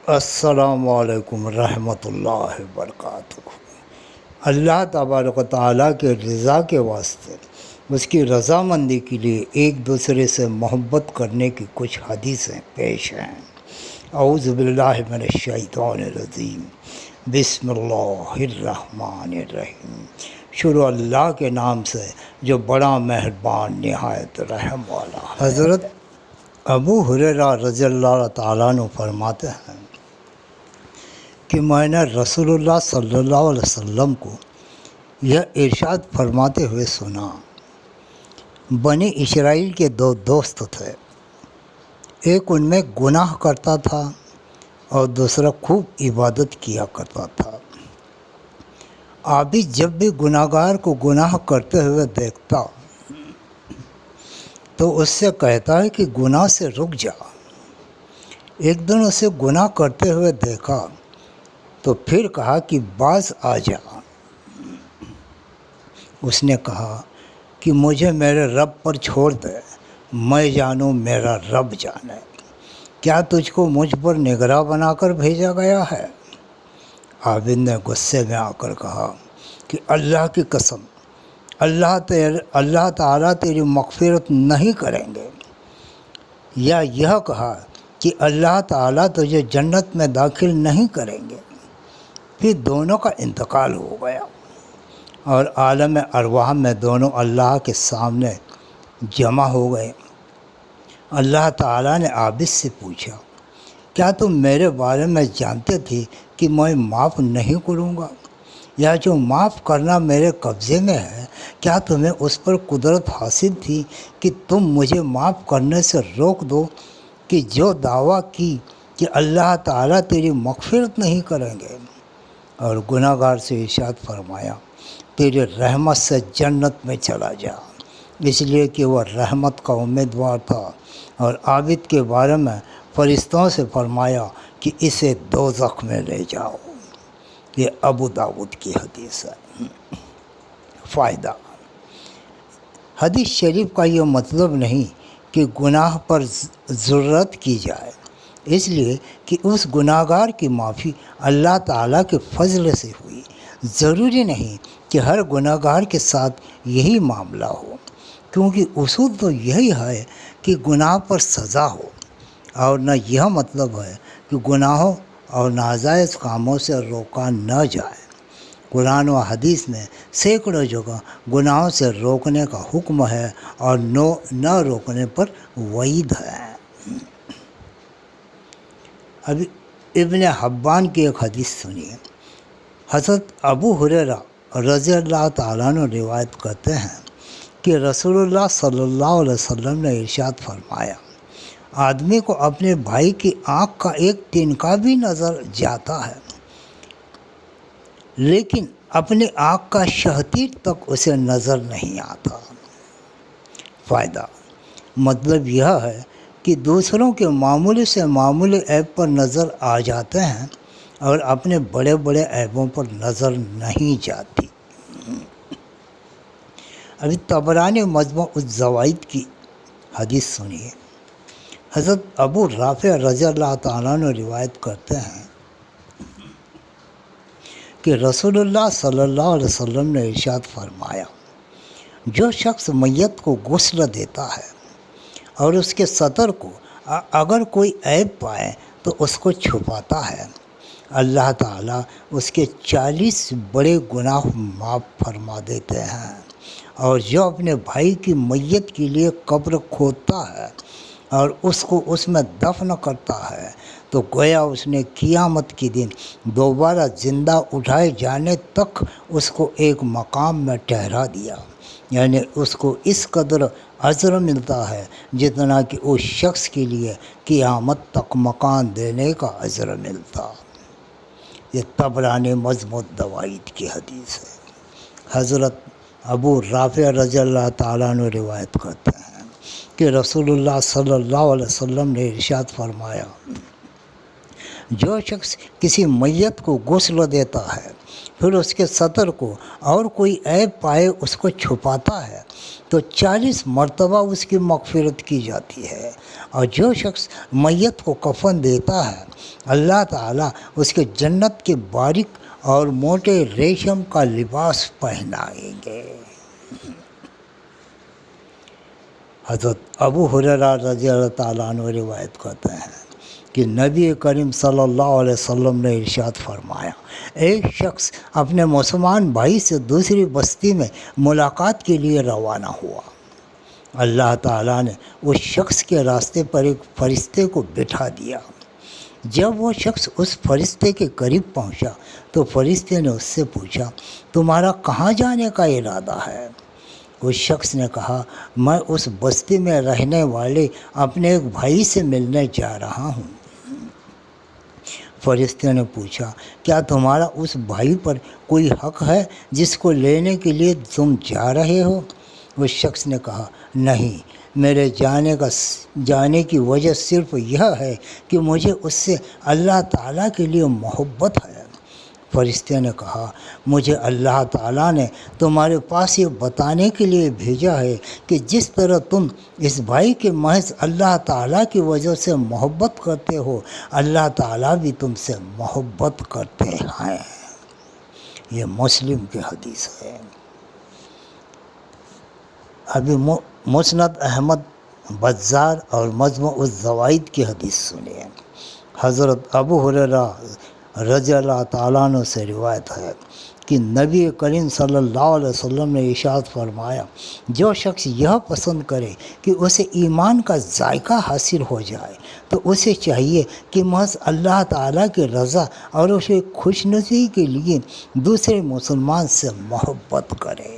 السلام علیکم رحمۃ اللہ وبرکاتہ۔ اللہ تبارک و تعالیٰ کے رضا کے واسطے، اس کی رضامندی کے لیے ایک دوسرے سے محبت کرنے کی کچھ حدیثیں پیش ہیں۔ اعوذ باللہ من الشیطان الرجیم، بسم اللہ الرحمن الرحیم۔ شروع اللہ کے نام سے جو بڑا مہربان نہایت رحم والا ہے۔ حضرت ابو ہریرہ رضی اللہ تعالیٰ عنہ فرماتے ہیں کہ میں نے رسول اللہ صلی اللہ علیہ وسلم کو یہ ارشاد فرماتے ہوئے سنا، بنی اسرائیل کے دو دوست تھے، ایک ان میں گناہ کرتا تھا اور دوسرا خوب عبادت کیا کرتا تھا۔ عابد جب بھی گناہ گار کو گناہ کرتے ہوئے دیکھتا تو اس سے کہتا ہے کہ گناہ سے رک جا۔ ایک دن اسے گناہ کرتے ہوئے دیکھا تو پھر کہا کہ باز آ جا۔ اس نے کہا کہ مجھے میرے رب پر چھوڑ دے، میں جانوں میرا رب جانے۔ کیا تجھ کو مجھ پر نگراں بنا کر بھیجا گیا ہے؟ عابد نے غصے میں آ کر کہا کہ اللہ کی قسم، اللہ تعالیٰ تیری مغفرت نہیں کریں گے، یا یہ کہا کہ اللہ تعالیٰ تجھے جنت میں داخل نہیں کریں گے۔ پھر دونوں کا انتقال ہو گیا اور عالم ارواح میں دونوں اللہ کے سامنے جمع ہو گئے۔ اللہ تعالیٰ نے عابد سے پوچھا، کیا تم میرے بارے میں جانتے تھی کہ میں معاف نہیں کروں گا؟ یا جو معاف کرنا میرے قبضے میں ہے، کیا تمہیں اس پر قدرت حاصل تھی کہ تم مجھے معاف کرنے سے روک دو کہ جو دعویٰ کی کہ اللہ تعالیٰ تیری مغفرت نہیں کریں گے؟ اور گناہ گار سے ارشاد فرمایا، تیری رحمت سے جنت میں چلا جا، اس لیے کہ وہ رحمت کا امیدوار تھا۔ اور عابد کے بارے میں فرشتوں سے فرمایا کہ اسے دوزخ میں لے جاؤ۔ یہ ابو داؤد کی حدیث ہے۔ فائدہ: حدیث شریف کا یہ مطلب نہیں کہ گناہ پر ضرورت کی جائے، اس لیے کہ اس گناہ گار کی معافی اللہ تعالیٰ کے فضل سے ہوئی۔ ضروری نہیں کہ ہر گناہ گار کے ساتھ یہی معاملہ ہو، کیونکہ اصول تو یہی ہے کہ گناہ پر سزا ہو، اور نہ یہ مطلب ہے کہ گناہوں اور ناجائز کاموں سے روکا نہ جائے۔ قرآن و حدیث میں سینکڑوں جگہ گناہوں سے روکنے کا حکم ہے اور نہ روکنے پر وعید ہے۔ ابھی ابن حبان کی ایک حدیث سنیے۔ حضرت ابو ہریرہ رضی اللہ تعالیٰ عنہ روایت کرتے ہیں کہ رسول اللہ صلی اللہ علیہ وسلم نے ارشاد فرمایا، آدمی کو اپنے بھائی کی آنکھ کا ایک تنکا بھی نظر جاتا ہے، لیکن اپنی آنکھ کا شہتیر تک اسے نظر نہیں آتا۔ فائدہ: مطلب یہ ہے کہ دوسروں کے معمولی سے معمولی عیب پر نظر آ جاتے ہیں اور اپنے بڑے بڑے عیبوں پر نظر نہیں جاتی۔ ابھی طبرانی مجمع الزوائد کی حدیث سنیے۔ حضرت ابو رافع رضی اللہ تعالیٰ عنہ روایت کرتے ہیں کہ رسول اللہ صلی اللہ علیہ وسلم نے ارشاد فرمایا، جو شخص میت کو غسل دیتا ہے اور اس کے سطر کو اگر کوئی عیب پائے تو اس کو چھپاتا ہے، اللہ تعالیٰ اس کے 40 بڑے گناہ معاف فرما دیتے ہیں۔ اور جو اپنے بھائی کی میت کے لیے قبر کھودتا ہے اور اس کو اس میں دفن کرتا ہے تو گویا اس نے قیامت کے دن دوبارہ زندہ اٹھائے جانے تک اس کو ایک مقام میں ٹھہرا دیا، یعنی اس کو اس قدر اجر ملتا ہے جتنا کہ اس شخص کے لیے قیامت تک مکان دینے کا اجر ملتا۔ یہ طبرانی مجمع الزوائد کی حدیث ہے۔ حضرت ابو رافع رضی اللہ تعالیٰ عنہ روایت کرتے ہیں کہ رسول اللہ صلی اللہ علیہ وسلم نے ارشاد فرمایا، جو شخص کسی میت کو غسل دیتا ہے پھر اس کے سطر کو اور کوئی عیب پائے اس کو چھپاتا ہے تو 40 مرتبہ اس کی مغفرت کی جاتی ہے، اور جو شخص میت کو کفن دیتا ہے اللہ تعالیٰ اس کے جنت کے باریک اور موٹے ریشم کا لباس پہنائیں گے۔ حضرت ابو ہریرہ رضی اللہ تعالیٰ عنہ روایت کرتے ہیں کہ نبی کریم صلی اللہ علیہ وسلم نے ارشاد فرمایا، ایک شخص اپنے مسلمان بھائی سے دوسری بستی میں ملاقات کے لیے روانہ ہوا۔ اللہ تعالیٰ نے اس شخص کے راستے پر ایک فرشتے کو بٹھا دیا۔ جب وہ شخص اس فرشتے کے قریب پہنچا تو فرشتے نے اس سے پوچھا، تمہارا کہاں جانے کا ارادہ ہے؟ اس شخص نے کہا، میں اس بستی میں رہنے والے اپنے ایک بھائی سے ملنے جا رہا ہوں۔ فرشتے نے پوچھا، کیا تمہارا اس بھائی پر کوئی حق ہے جس کو لینے کے لیے تم جا رہے ہو؟ اس شخص نے کہا، نہیں، میرے جانے کی وجہ صرف یہ ہے کہ مجھے اس سے اللہ تعالیٰ کے لیے محبت ہے۔ فرشتے نے کہا، مجھے اللہ تعالیٰ نے تمہارے پاس یہ بتانے کے لیے بھیجا ہے کہ جس طرح تم اس بھائی کے محض اللہ تعالیٰ کی وجہ سے محبت کرتے ہو، اللہ تعالیٰ بھی تم سے محبت کرتے ہیں۔ یہ مسلم کی حدیث ہے۔ ابھی مسند احمد، بزار اور مجموع الزوائد کی حدیث سنیے۔ حضرت ابو ہریرہ رضی اللہ تعالیٰ عنہ سے روایت ہے کہ نبی کریم صلی اللہ علیہ وسلم نے ارشاد فرمایا، جو شخص یہ پسند کرے کہ اسے ایمان کا ذائقہ حاصل ہو جائے تو اسے چاہیے کہ محض اللہ تعالیٰ کی رضا اور اسے خوشنصیبی کے لیے دوسرے مسلمان سے محبت کرے۔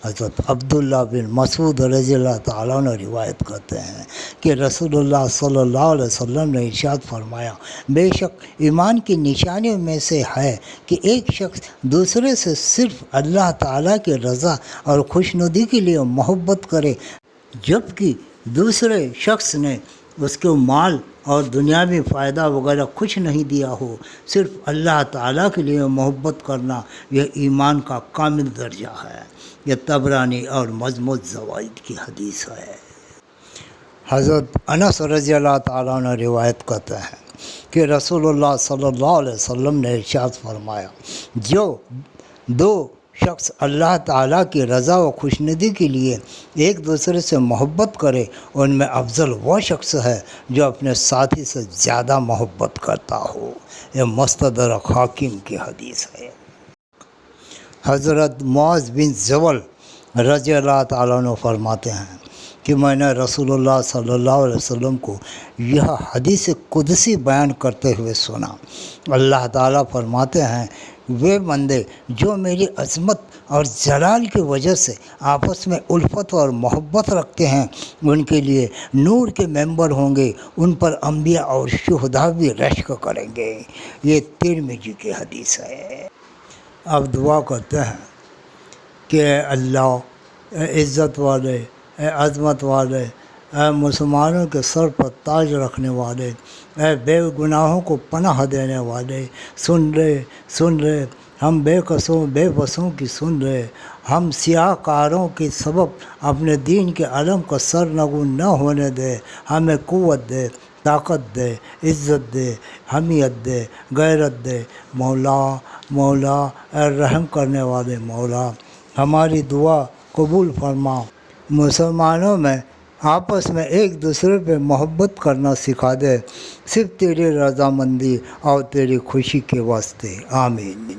حضرت عبداللہ بن مسعود رضی اللہ تعالیٰ عنہ روایت کرتے ہیں کہ رسول اللہ صلی اللہ علیہ وسلم نے ارشاد فرمایا، بے شک ایمان کی نشانیوں میں سے ہے کہ ایک شخص دوسرے سے صرف اللہ تعالیٰ کی رضا اور خوشنودی کے لیے محبت کرے، جبکہ دوسرے شخص نے اس کو مال اور دنیاوی فائدہ وغیرہ کچھ نہیں دیا ہو۔ صرف اللہ تعالیٰ کے لیے محبت کرنا یہ ایمان کا کامل درجہ ہے۔ یہ طبرانی اور مجموع الزوائد کی حدیث ہے۔ حضرت انس رضی اللہ تعالیٰ عنہ روایت کرتے ہیں کہ رسول اللہ صلی اللہ علیہ وسلم نے ارشاد فرمایا، جو دو شخص اللہ تعالیٰ کی رضا و خوشنودی کے لیے ایک دوسرے سے محبت کرے، ان میں افضل وہ شخص ہے جو اپنے ساتھی سے زیادہ محبت کرتا ہو۔ یہ مستدرک حاکم کی حدیث ہے۔ حضرت معاذ بن جبل رضی اللہ تعالیٰ عنہ فرماتے ہیں کہ میں نے رسول اللہ صلی اللہ علیہ وسلم کو یہ حدیث قدسی بیان کرتے ہوئے سنا۔ اللہ تعالیٰ فرماتے ہیں، وہ بندے جو میری عظمت اور جلال کی وجہ سے آپس میں الفت اور محبت رکھتے ہیں، ان کے لیے نور کے ممبر ہوں گے، ان پر انبیاء اور شہداء بھی رشک کریں گے۔ یہ ترمذی کی حدیث ہے۔ اب دعا کرتے ہیں کہ اے اللہ، اے عزت والے، اے عظمت والے، اے مسلمانوں کے سر پر تاج رکھنے والے، اے بے گناہوں کو پناہ دینے والے، سن رہے ہم بے بسوں کی سن رہے، ہم سیاہ کاروں کے سبب اپنے دین کے علم کو سرنگون نہ ہونے دے، ہمیں قوت دے، طاقت دے، عزت دے، حمیت دے، غیرت دے۔ مولا اے رحم کرنے والے مولا، ہماری دعا قبول فرما، مسلمانوں میں آپس میں ایک دوسرے پہ محبت کرنا سکھا دے، صرف تیری رضامندی اور تیری خوشی کے واسطے، آمین۔